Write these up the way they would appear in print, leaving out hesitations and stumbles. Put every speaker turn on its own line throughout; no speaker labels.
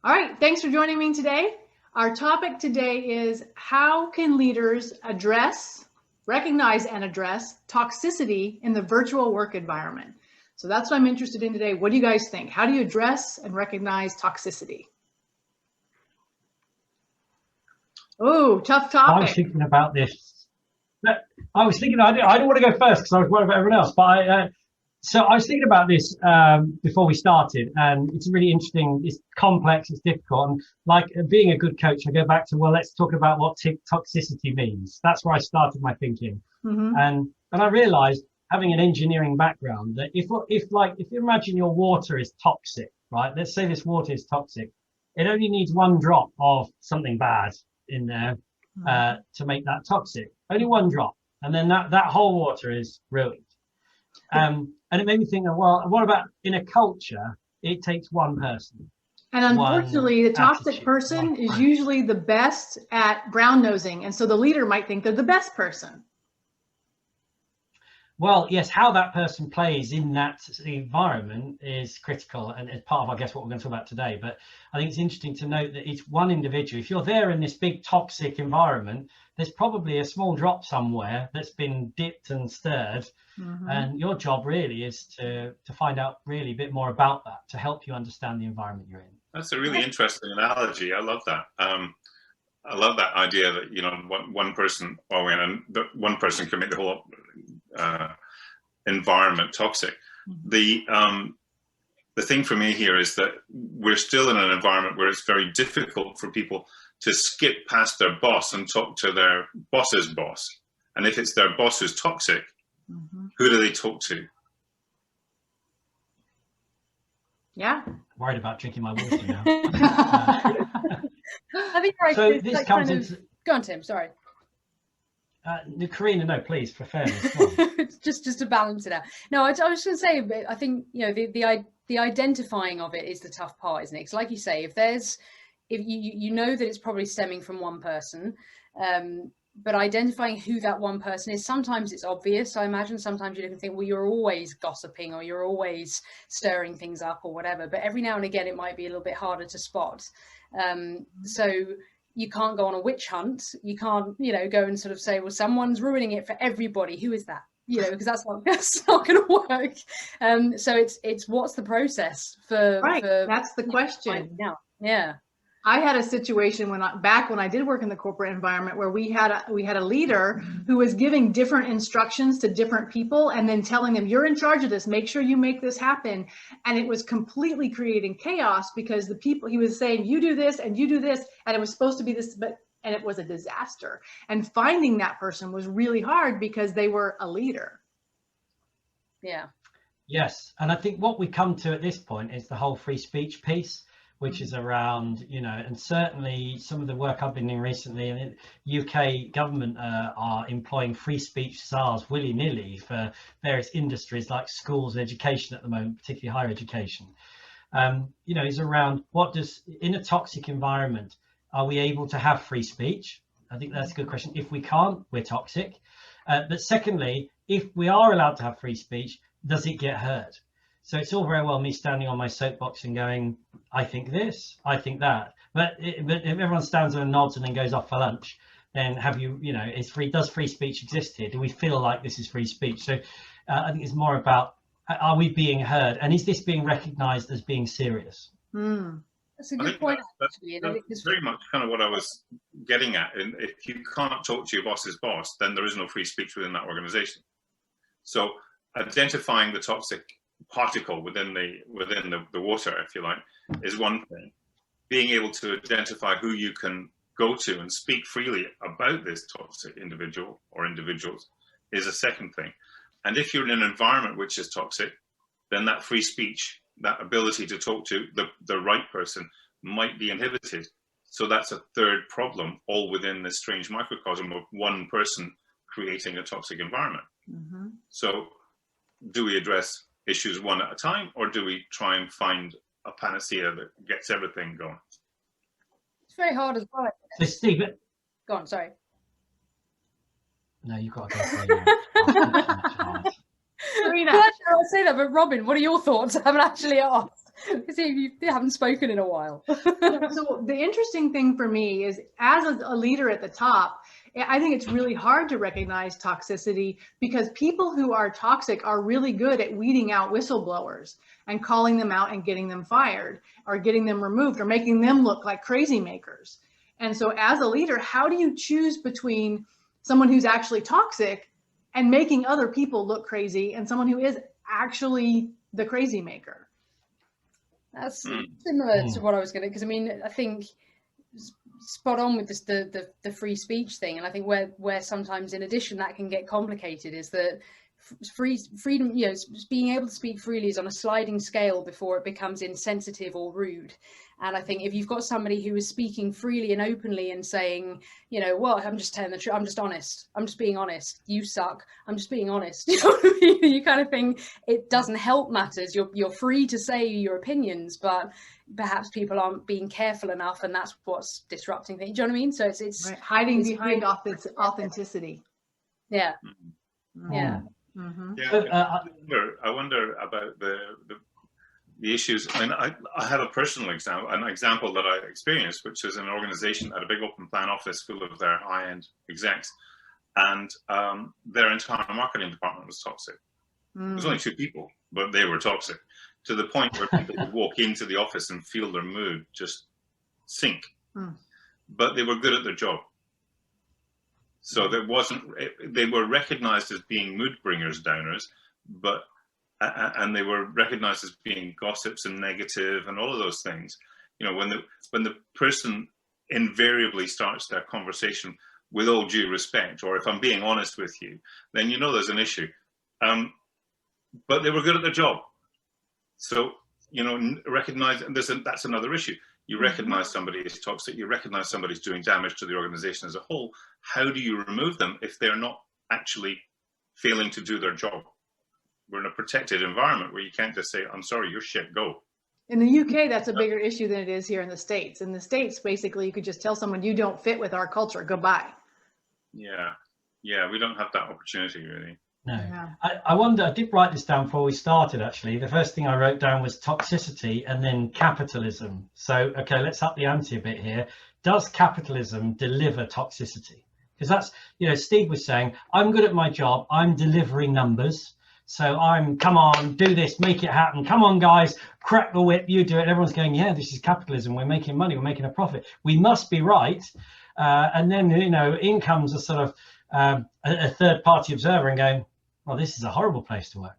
All right, thanks for joining me today. Our topic today is how can leaders recognize and address toxicity in the virtual work environment? So that's what I'm interested in today. What do you guys think? How do you address and recognize toxicity? Oh, tough topic.
I was thinking about this. I was thinking I didn't want to go first because I was worried about everyone else. But so I was thinking about this before we started, and it's really interesting. It's complex, it's difficult, and like being a good coach, I go back to, well, let's talk about what toxicity means. That's where I started my thinking, and I realised, having an engineering background, that if you imagine your water is toxic, right? Let's say this water is toxic. It only needs one drop of something bad in there to make that toxic. Only one drop, and then that whole water is ruined. And it made me think, well, what about in a culture? It takes one person.
And unfortunately, the toxic person is usually the best at brown nosing, and so the leader might think they're the best person.
Well, yes, how that person plays in that environment is critical, and it's part of, I guess, what we're going to talk about today. But I think it's interesting to note that it's one individual. If you're there in this big toxic environment, there's probably a small drop somewhere that's been dipped and stirred, and your job really is to find out really a bit more about that to help you understand the environment you're in.
That's a really interesting analogy. I love that. I love that idea that, you know, one person one person can make the whole environment toxic. The thing for me here is that we're still in an environment where it's very difficult for people to skip past their boss and talk to their boss's boss. And if it's their boss who's toxic, who do they talk to?
Yeah.
Worried about drinking my water now.
I think right.
So this like comes into.
Go on, Tim. Sorry.
Karina, no, please, for fairness.
just to balance it out. No, I was going to say, I think, you know, the identifying of it is the tough part, isn't it? Because like you say, if you know that it's probably stemming from one person, but identifying who that one person is, sometimes it's obvious. I imagine sometimes you look and think, well, you're always gossiping or you're always stirring things up or whatever. But every now and again, it might be a little bit harder to spot. So you can't go on a witch hunt. You can't, you know, go and sort of say, well, someone's ruining it for everybody. Who is that? You know, because that's not going to work. So it's what's the process for?
Right.
For,
that's the question.
Yeah.
I had a situation back when I did work in the corporate environment where we had a leader who was giving different instructions to different people and then telling them, you're in charge of this, make sure you make this happen. And it was completely creating chaos because the people, he was saying, you do this and you do this, and it was supposed to be this, and it was a disaster. And finding that person was really hard because they were a leader.
Yeah.
Yes. And I think what we come to at this point is the whole free speech piece, which is around, you know, and certainly some of the work I've been doing recently, and the UK government are employing free speech czars willy-nilly for various industries like schools and education at the moment, particularly higher education. You know, is around in a toxic environment, are we able to have free speech? I think that's a good question. If we can't, we're toxic. But secondly, if we are allowed to have free speech, does it get heard? So it's all very well me standing on my soapbox and going, I think this, I think that. But if everyone stands there and nods and then goes off for lunch, then does free speech exist here? Do we feel like this is free speech? So I think it's more about, are we being heard? And is this being recognised as being serious?
That's a good point.
That's very much kind of what I was getting at. And if you can't talk to your boss's boss, then there is no free speech within that organisation. So identifying the toxic particle within the water, if you like, is one thing. Being able to identify who you can go to and speak freely about this toxic individual or individuals is a second thing. And if you're in an environment which is toxic, then that free speech, that ability to talk to the right person might be inhibited. So that's a third problem, all within this strange microcosm of one person creating a toxic environment. So do we address issues one at a time, or do we try and find a panacea that gets everything going?
It's very hard as well.
So Steve,
go on, sorry.
No, you've got to go.
Karina.
I'll say that, but Robyn, what are your thoughts? I haven't actually asked. You haven't spoken in a while.
So the interesting thing for me is, as a leader at the top, I think it's really hard to recognize toxicity, because people who are toxic are really good at weeding out whistleblowers and calling them out and getting them fired or getting them removed or making them look like crazy makers. And so as a leader, how do you choose between someone who's actually toxic and making other people look crazy and someone who is actually the crazy maker?
That's similar to what I was going to, because I mean, I think spot on with this, the free speech thing. And I think where sometimes in addition that can get complicated is that freedom, you know, being able to speak freely is on a sliding scale before it becomes insensitive or rude. And I think if you've got somebody who is speaking freely and openly and saying, you know, well, I'm just telling the truth, I'm just honest, I'm just being honest, you suck, I'm just being honest, you know what I mean? You kind of think it doesn't help matters. You're free to say your opinions, but perhaps people aren't being careful enough, and that's what's disrupting things. Do you know what I mean? So it's
right. Hiding behind authenticity.
Yeah. Yeah.
Mm-hmm.
Yeah, I wonder about the issues. I mean, I have a personal example, an example that I experienced, which is an organization at a big open plan office full of their high-end execs, and their entire marketing department was toxic. There was only 2 people, but they were toxic, to the point where people would walk into the office and feel their mood just sink. But they were good at their job. So there wasn't, they were recognized as being mood bringers, downers, but, and they were recognized as being gossips and negative and all of those things. You know, when the person invariably starts their conversation with all due respect, or if I'm being honest with you, then you know there's an issue. But they were good at their job. So, you know, recognize, and that's another issue. You recognize somebody is toxic, you recognize somebody's doing damage to the organization as a whole. How do you remove them if they're not actually failing to do their job? We're in a protected environment where you can't just say, I'm sorry, you're shit, go.
In the UK, that's a bigger issue than it is here in the States. In the States, basically, you could just tell someone, you don't fit with our culture, goodbye.
Yeah, yeah, we don't have that opportunity, really.
No.
Yeah.
I wonder, I did write this down before we started, actually. The first thing I wrote down was toxicity and then capitalism. So, okay, let's up the ante a bit here. Does capitalism deliver toxicity? Because that's, you know, Steve was saying, I'm good at my job, I'm delivering numbers. So come on, do this, make it happen. Come on, guys, crack the whip, you do it. Everyone's going, yeah, this is capitalism. We're making money, we're making a profit. We must be right. And then, you know, in comes a sort of a third party observer and going, well, this is a horrible place to work.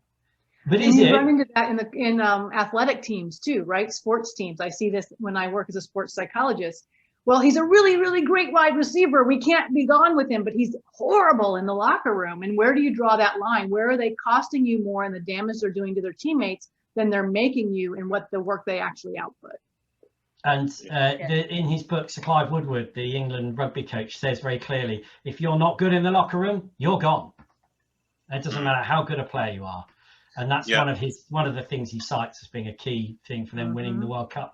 But is it? You
run into that in athletic teams too, right? Sports teams. I see this when I work as a sports psychologist. Well, he's a really, really great wide receiver. We can't be gone with him, but he's horrible in the locker room. And where do you draw that line? Where are they costing you more in the damage they're doing to their teammates than they're making you in what the work they actually output?
And in his book, Sir Clive Woodward, the England rugby coach, says very clearly, if you're not good in the locker room, you're gone. It doesn't matter how good a player you are. And that's one of the things he cites as being a key thing for them winning the World Cup.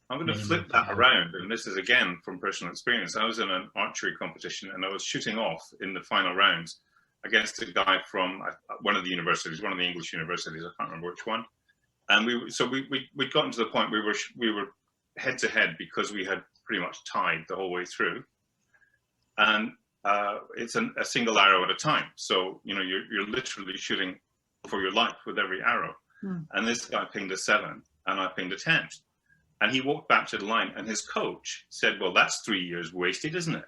I'm going to flip that around, and this is again from personal experience. I was in an archery competition and I was shooting off in the final rounds against a guy from one of the universities, one of the English universities, I can't remember which one. And we'd gotten to the point we were head to head because we had pretty much tied the whole way through. And it's a single arrow at a time. So, you know, you're literally shooting for your life with every arrow. And this guy pinged a 7 and I pinged a 10. And he walked back to the line and his coach said, well, that's 3 years wasted, isn't it?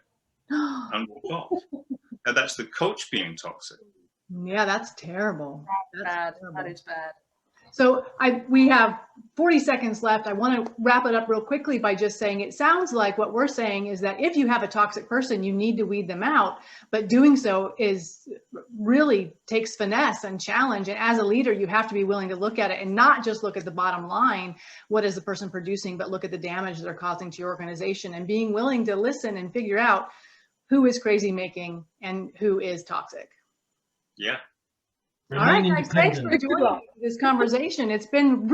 And walked off. And that's the coach being toxic.
Yeah, that's terrible.
That's bad. Terrible. That is bad.
So we have 40 seconds left. I want to wrap it up real quickly by just saying, it sounds like what we're saying is that if you have a toxic person, you need to weed them out. But doing so really takes finesse and challenge. And as a leader, you have to be willing to look at it and not just look at the bottom line, what is the person producing, but look at the damage they're causing to your organization and being willing to listen and figure out who is crazy making and who is toxic.
Yeah.
All right, guys, thanks for joining this conversation. It's been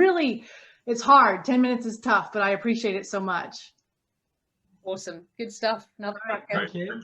it's hard. 10 minutes is tough, but I appreciate it so much.
Awesome. Good stuff. Another
Thank you.